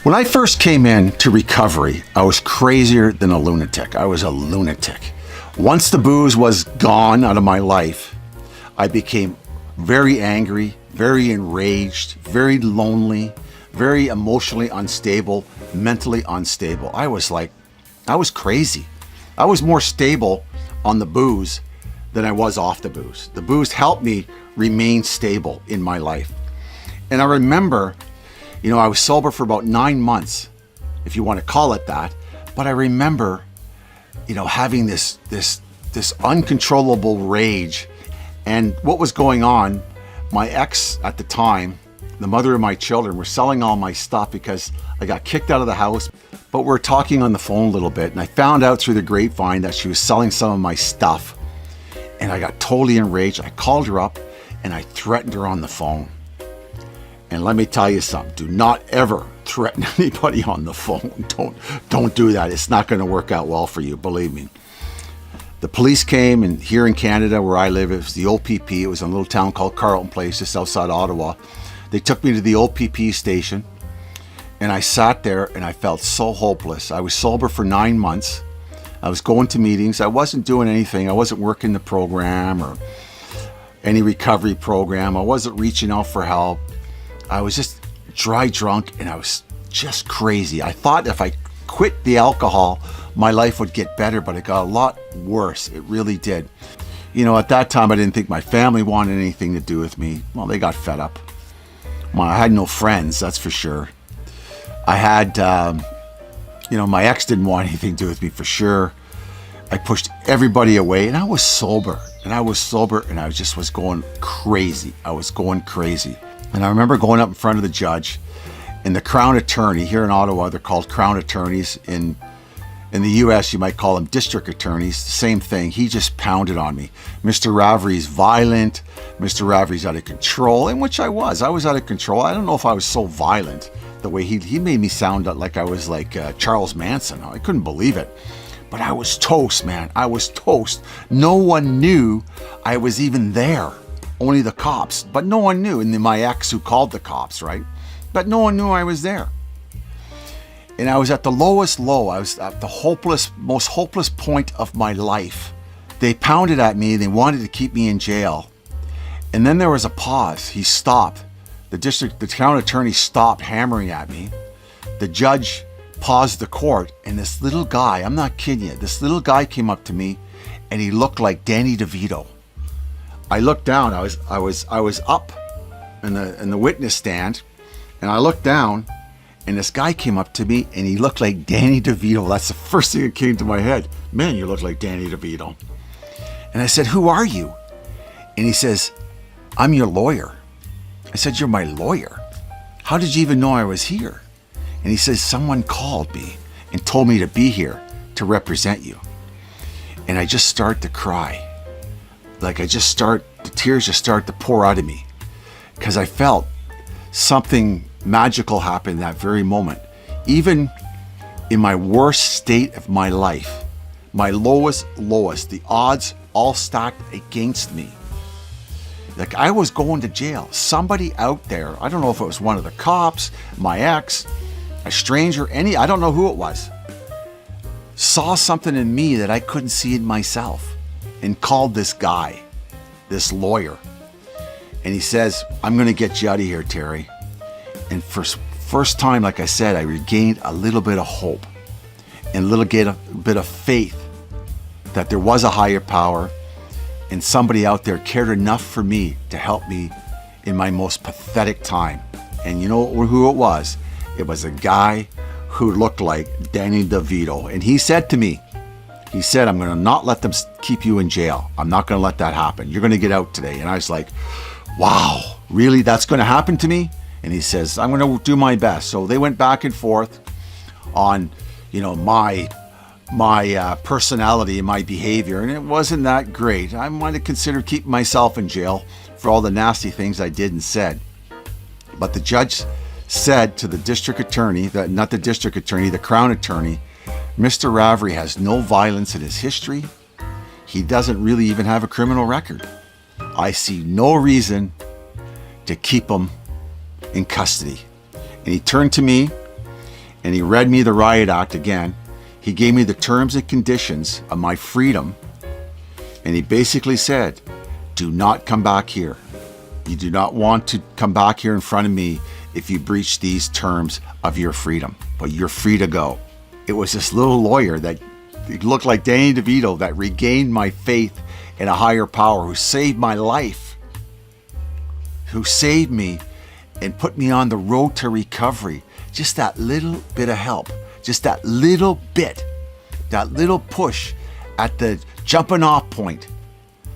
When I first came in to recovery, I was crazier than a lunatic. I was a lunatic. Once the booze was gone out of my life, I became very angry, very enraged, very lonely, very emotionally unstable, mentally unstable. I was crazy. I was more stable on the booze than I was off the booze. The booze helped me remain stable in my life. And I remember, I was sober for about 9 months, if you want to call it that. But I remember, having this uncontrollable rage. And what was going on, my ex at the time, the mother of my children, were selling all my stuff because I got kicked out of the house. But we're talking on the phone a little bit, and I found out through the grapevine that she was selling some of my stuff. And I got totally enraged. I called her up and I threatened her on the phone. And let me tell you something, do not ever threaten anybody on the phone. Don't do that. It's not going to work out well for you, believe me. The police came, and here in Canada where I live, it was the OPP. It was in a little town called Carleton Place, just outside Ottawa. They took me to the OPP station, and I sat there and I felt so hopeless. I was sober for 9 months. I was going to meetings. I wasn't doing anything. I wasn't working the program or any recovery program. I wasn't reaching out for help. I was just dry drunk, and I was just crazy. I thought if I quit the alcohol, my life would get better, but it got a lot worse. It really did. At that time, I didn't think my family wanted anything to do with me. Well, they got fed up. Well, I had no friends, that's for sure. I had, my ex didn't want anything to do with me for sure. I pushed everybody away, and I was sober. And I was going crazy. I was going crazy. And I remember going up in front of the judge, and the Crown Attorney here in Ottawa, they're called Crown Attorneys. In the US, you might call them district attorneys, same thing. He just pounded on me. Mr. Ravery's violent. Mr. Ravery's out of control, in which I was. I was out of control. I don't know if I was so violent the way he made me sound like I was like Charles Manson. I couldn't believe it. But I was toast, man. I was toast. No one knew I was even there. Only the cops, but no one knew. And then my ex who called the cops, right? But no one knew I was there. And I was at the lowest low. I was at the most hopeless point of my life. They pounded at me. They wanted to keep me in jail. And then there was a pause. He stopped. The Crown Attorney stopped hammering at me. The judge paused the court, and this little guy, I'm not kidding you, this little guy came up to me, and he looked like Danny DeVito. I looked down. I was up in the witness stand, and I looked down, and this guy came up to me, and he looked like Danny DeVito. That's the first thing that came to my head. Man, you look like Danny DeVito. And I said, "Who are you?" And he says, "I'm your lawyer." I said, "You're my lawyer? How did you even know I was here?" And he says, "Someone called me and told me to be here to represent you." And I just start to cry. The tears just start to pour out of me, because I felt something magical happen that very moment. Even in my worst state of my life, my lowest, the odds all stacked against me. Like I was going to jail. Somebody out there, I don't know if it was one of the cops, my ex, a stranger, I don't know who it was, saw something in me that I couldn't see in myself, and called this guy, this lawyer. And he says, "I'm going to get you out of here, Terry." And for first time, like I said, I regained a little bit of hope and a little bit of faith that there was a higher power, and somebody out there cared enough for me to help me in my most pathetic time. And you know who it was? It was a guy who looked like Danny DeVito. And he said to me, "I'm going to not let them keep you in jail. I'm not going to let that happen. You're going to get out today." And I was like, wow, really? That's going to happen to me? And he says, "I'm going to do my best." So they went back and forth on, my personality and my behavior. And it wasn't that great. I might have considered keeping myself in jail for all the nasty things I did and said. But the judge said to the district attorney, the Crown Attorney, "Mr. Ravery has no violence in his history. He doesn't really even have a criminal record. I see no reason to keep him in custody." And he turned to me and he read me the riot act again. He gave me the terms and conditions of my freedom, and he basically said, do not come back here. You do not want to come back here in front of me if you breach these terms of your freedom, but you're free to go. It was this little lawyer that looked like Danny DeVito that regained my faith in a higher power, who saved my life, who saved me and put me on the road to recovery. Just that little bit of help, just that little bit, that little push at the jumping off point.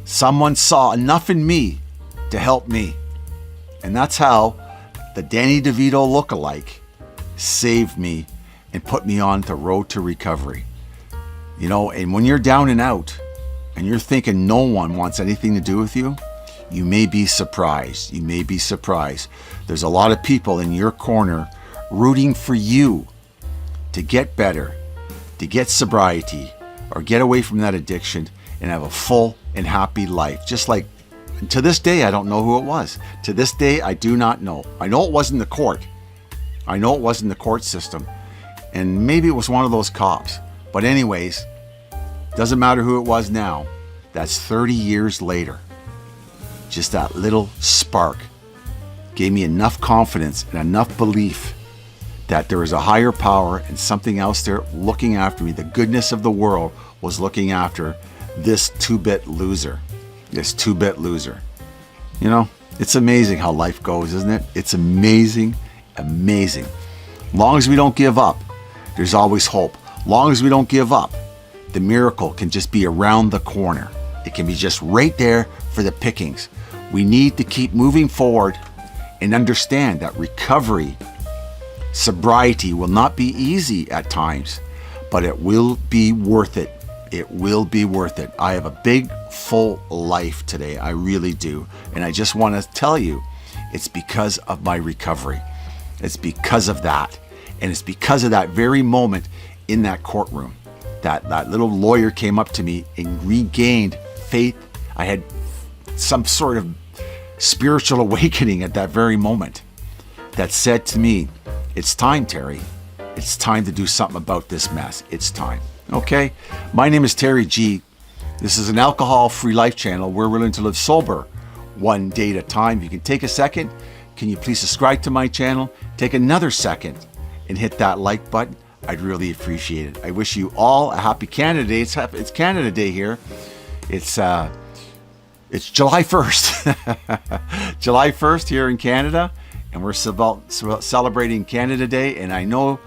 Someone saw enough in me to help me. And that's how the Danny DeVito lookalike saved me and put me on the road to recovery. You know, and when you're down and out and you're thinking no one wants anything to do with you, you may be surprised. You may be surprised. There's a lot of people in your corner rooting for you to get better, to get sobriety, or get away from that addiction and have a full and happy life. Just like, to this day, I don't know who it was. To this day, I do not know. I know it wasn't the court. I know it wasn't the court system. And maybe it was one of those cops. But anyways, doesn't matter who it was now. That's 30 years later. Just that little spark gave me enough confidence and enough belief that there was a higher power and something else there looking after me. The goodness of the world was looking after this two-bit loser. This two-bit loser. You know, it's amazing how life goes, isn't it? It's amazing, amazing. Long as we don't give up, there's always hope. Long as we don't give up, the miracle can just be around the corner. It can be just right there for the pickings. We need to keep moving forward and understand that recovery, sobriety will not be easy at times, but it will be worth it. It will be worth it. I have a big, full life today. I really do. And I just want to tell you, it's because of my recovery. It's because of that. And it's because of that very moment in that courtroom that little lawyer came up to me and regained faith. I had some sort of spiritual awakening at that very moment that said to me, it's time, Terry. It's time to do something about this mess. It's time. Okay? My name is Terry G. This is an alcohol-free life channel. We're willing to live sober one day at a time. If you can take a second, can you please subscribe to my channel? Take another second and hit that like button. I'd really appreciate it. I wish you all a happy Canada Day. It's Canada Day here. It's July 1st. July 1st here in Canada, and we're celebrating Canada Day. And I know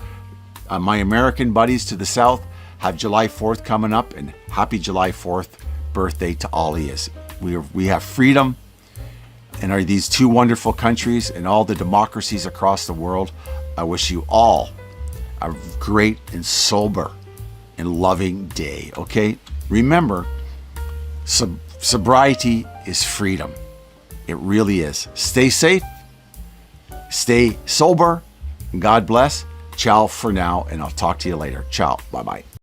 my American buddies to the south have July 4th coming up, and happy July 4th birthday to all of you. We have freedom and are these two wonderful countries and all the democracies across the world. I wish you all a great and sober and loving day, okay? Remember, sobriety is freedom. It really is. Stay safe, stay sober, and God bless. Ciao for now, and I'll talk to you later. Ciao. Bye-bye.